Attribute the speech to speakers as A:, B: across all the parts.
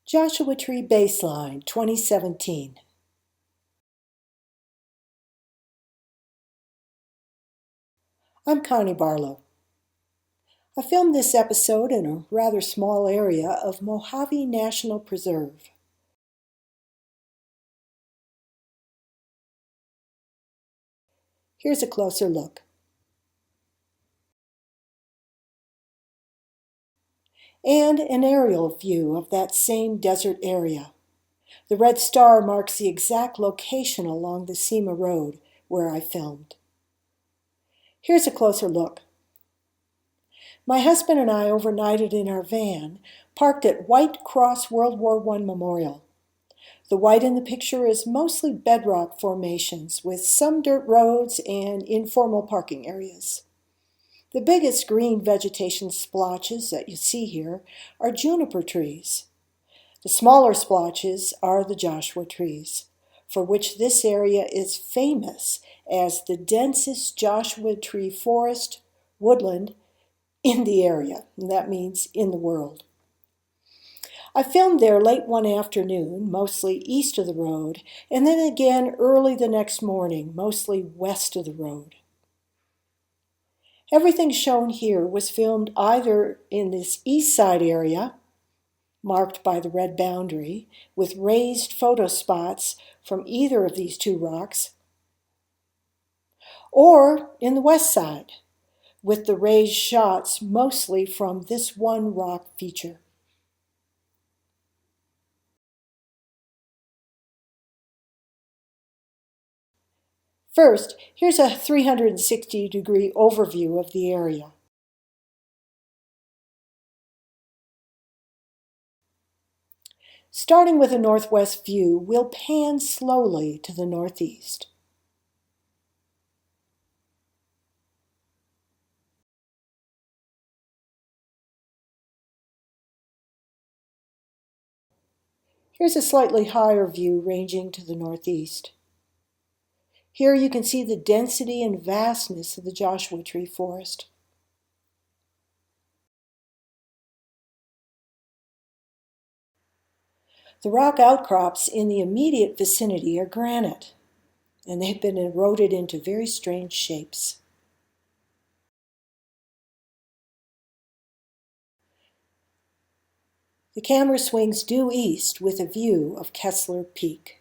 A: Joshua Tree Baseline 2017. I'm Connie Barlow. I filmed this episode in a rather small area of Mojave National Preserve. Here's a closer look. And an aerial view of that same desert area. The red star marks the exact location along the Cima Road where I filmed. Here's a closer look. My husband and I overnighted in our van, parked at White Cross World War I Memorial. The white in the picture is mostly bedrock formations with some dirt roads and informal parking areas. The biggest green vegetation splotches that you see here are juniper trees. The smaller splotches are the Joshua trees, for which this area is famous as the densest Joshua tree forest, woodland, in the area, and that means in the world. I filmed there late one afternoon, mostly east of the road, and then again early the next morning, mostly west of the road. Everything shown here was filmed either in this east side area, marked by the red boundary, with raised photo spots from either of these two rocks, or in the west side, with the raised shots mostly from this one rock feature. First, here's a 360-degree overview of the area. Starting with a northwest view, we'll pan slowly to the northeast. Here's a slightly higher view ranging to the northeast. Here you can see the density and vastness of the Joshua tree forest. The rock outcrops in the immediate vicinity are granite, and they've been eroded into very strange shapes. The camera swings due east with a view of Kessler Peak.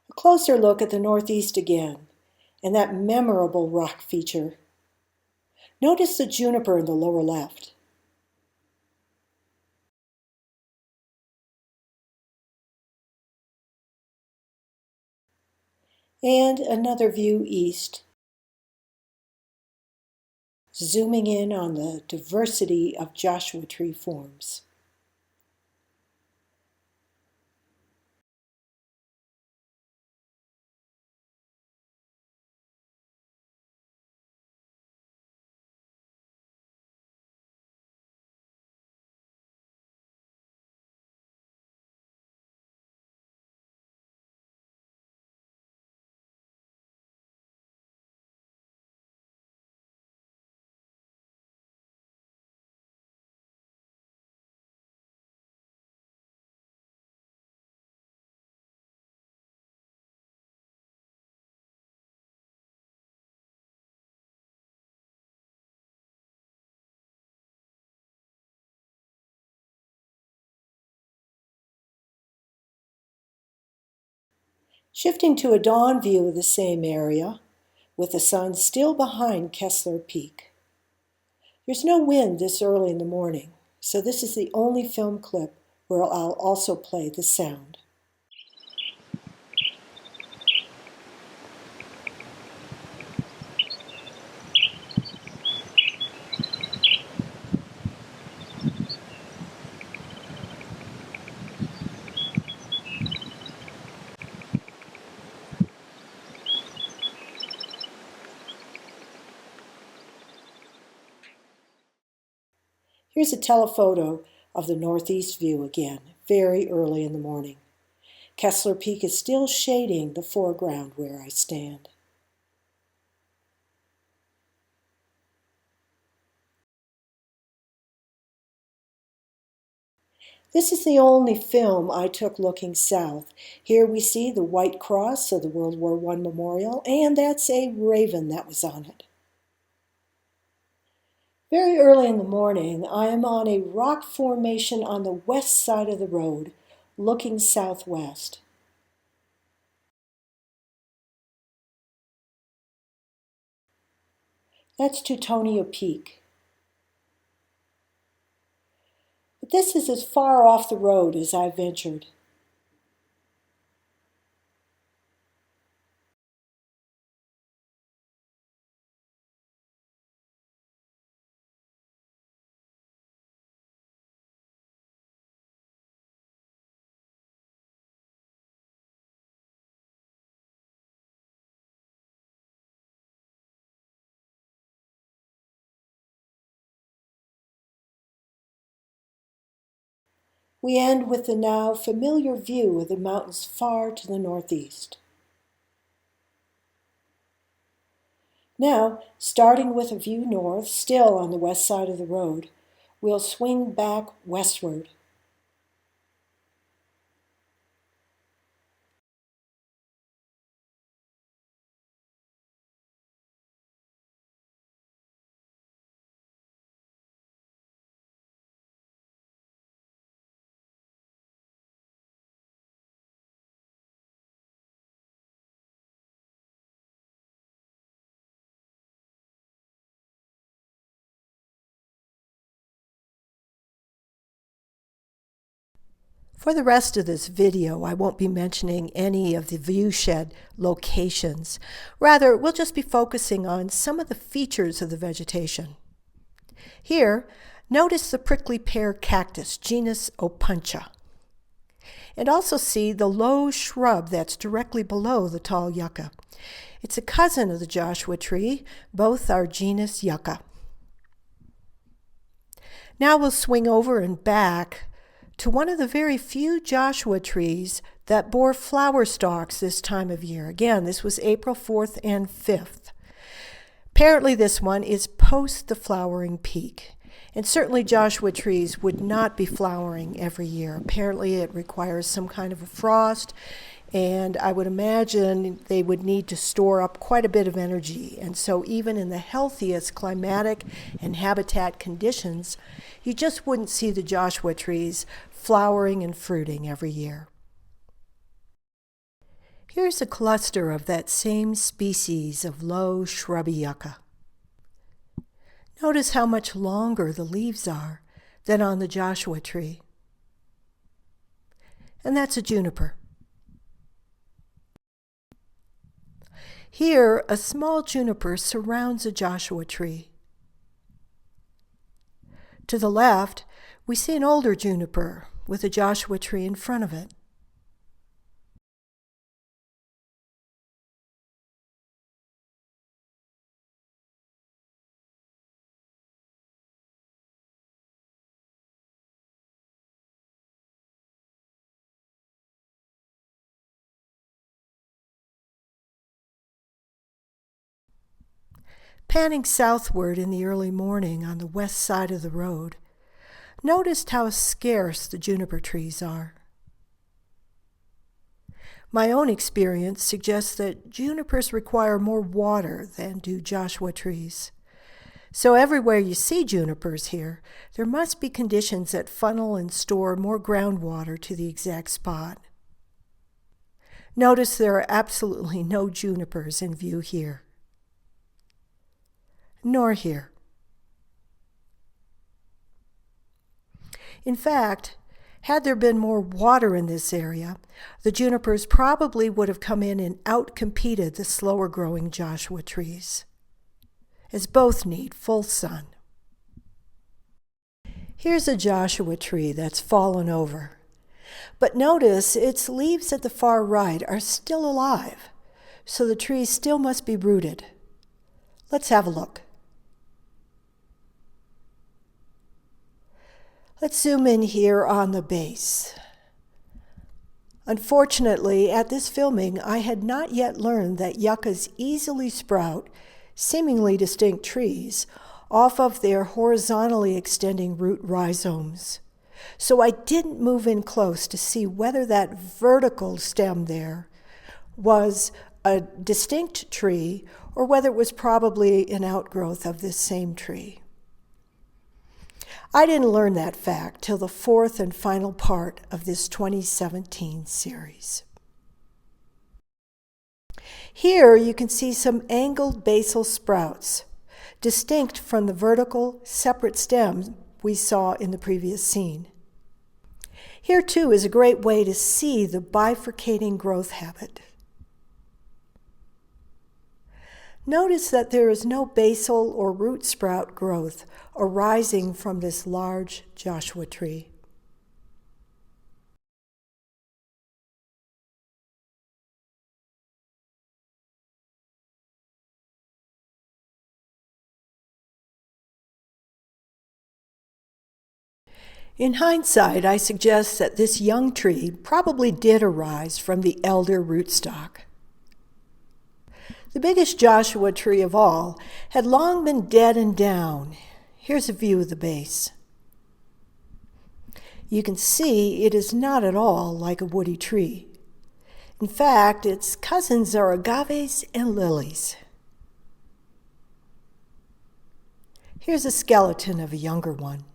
A: A closer look at the northeast again, and that memorable rock feature. Notice the juniper in the lower left. And another view east, zooming in on the diversity of Joshua tree forms. Shifting to a dawn view of the same area, with the sun still behind Kessler Peak. There's no wind this early in the morning, so this is the only film clip where I'll also play the sound. Here's a telephoto of the northeast view again, very early in the morning. Kessler Peak is still shading the foreground where I stand. This is the only film I took looking south. Here we see the white cross of the World War I memorial, and that's a raven that was on it. Very early in the morning, I am on a rock formation on the west side of the road, looking southwest. That's Teutonia Peak. But this is as far off the road as I've ventured. We end with the now familiar view of the mountains far to the northeast. Now, starting with a view north, still on the west side of the road, we'll swing back westward. For the rest of this video, I won't be mentioning any of the viewshed locations. Rather, we'll just be focusing on some of the features of the vegetation. Here, notice the prickly pear cactus, genus Opuntia. And also see the low shrub that's directly below the tall yucca. It's a cousin of the Joshua tree. Both are genus Yucca. Now we'll swing over and back to one of the very few Joshua trees that bore flower stalks this time of year. Again, this was April 4th and 5th. Apparently this one is post the flowering peak. And certainly Joshua trees would not be flowering every year. Apparently it requires some kind of a frost, and I would imagine they would need to store up quite a bit of energy. And so even in the healthiest climatic and habitat conditions, you just wouldn't see the Joshua trees flowering and fruiting every year. Here's a cluster of that same species of low shrubby yucca. Notice how much longer the leaves are than on the Joshua tree. And that's a juniper. Here, a small juniper surrounds a Joshua tree. To the left, we see an older juniper with a Joshua tree in front of it. Panning southward in the early morning on the west side of the road, noticed how scarce the juniper trees are. My own experience suggests that junipers require more water than do Joshua trees. So everywhere you see junipers here, there must be conditions that funnel and store more groundwater to the exact spot. Notice there are absolutely no junipers in view here. Nor here. In fact, had there been more water in this area, the junipers probably would have come in and outcompeted the slower growing Joshua trees, as both need full sun. Here's a Joshua tree that's fallen over. But notice its leaves at the far right are still alive, so the tree still must be rooted. Let's have a look. Let's zoom in here on the base. Unfortunately, at this filming, I had not yet learned that yuccas easily sprout seemingly distinct trees off of their horizontally extending root rhizomes. So I didn't move in close to see whether that vertical stem there was a distinct tree or whether it was probably an outgrowth of this same tree. I didn't learn that fact till the fourth and final part of this 2017 series. Here you can see some angled basal sprouts, distinct from the vertical, separate stems we saw in the previous scene. Here too is a great way to see the bifurcating growth habit. Notice that there is no basal or root sprout growth arising from this large Joshua tree. In hindsight, I suggest that this young tree probably did arise from the elder rootstock. The biggest Joshua tree of all had long been dead and down. Here's a view of the base. You can see it is not at all like a woody tree. In fact, its cousins are agaves and lilies. Here's a skeleton of a younger one.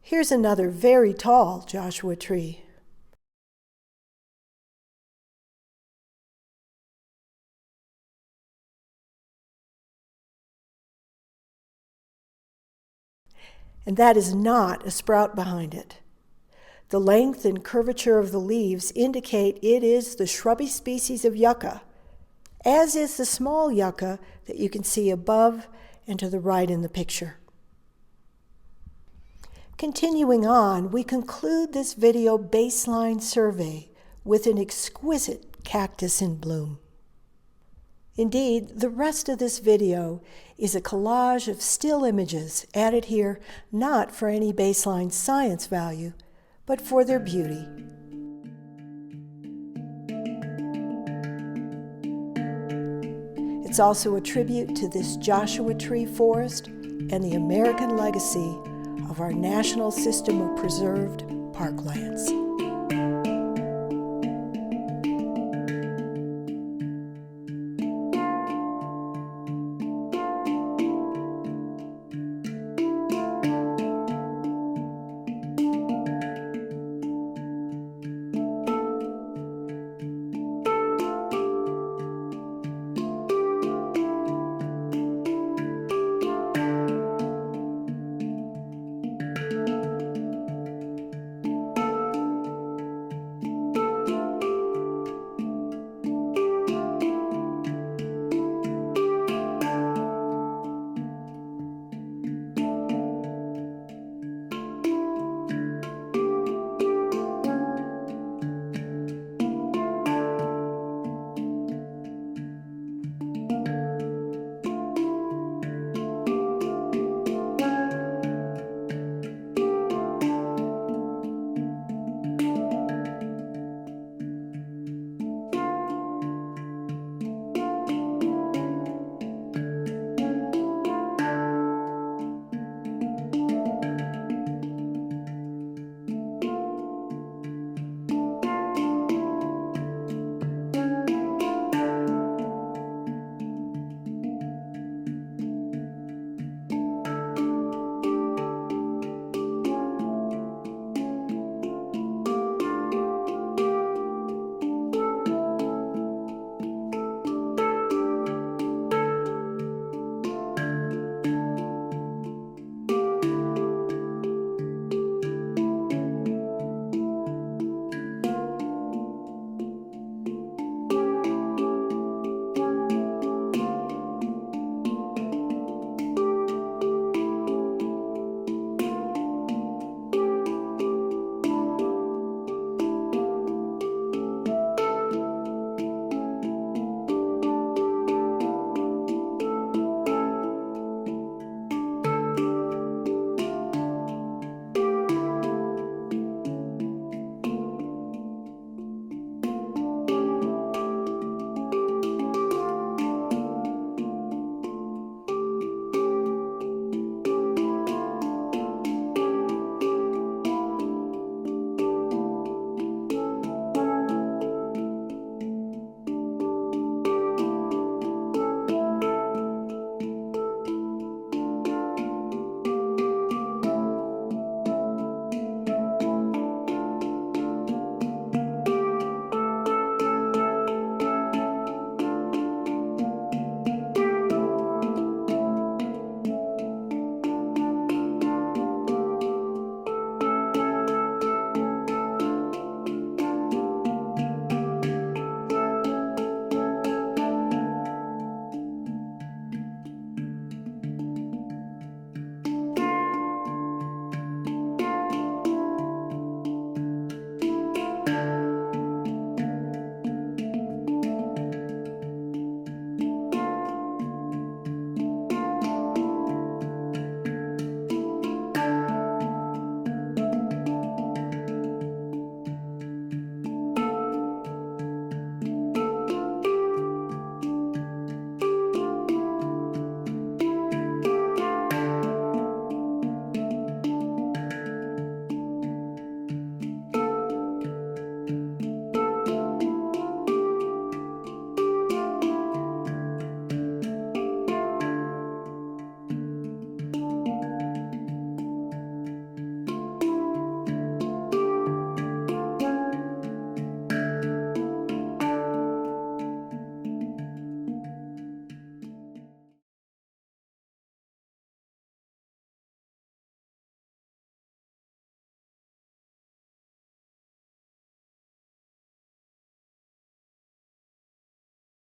A: Here's another very tall Joshua tree. And that is not a sprout behind it. The length and curvature of the leaves indicate it is the shrubby species of yucca, as is the small yucca that you can see above and to the right in the picture. Continuing on, we conclude this video baseline survey with an exquisite cactus in bloom. Indeed, the rest of this video is a collage of still images added here not for any baseline science value, but for their beauty. It's also a tribute to this Joshua tree forest and the American legacy of our national system of preserved parklands.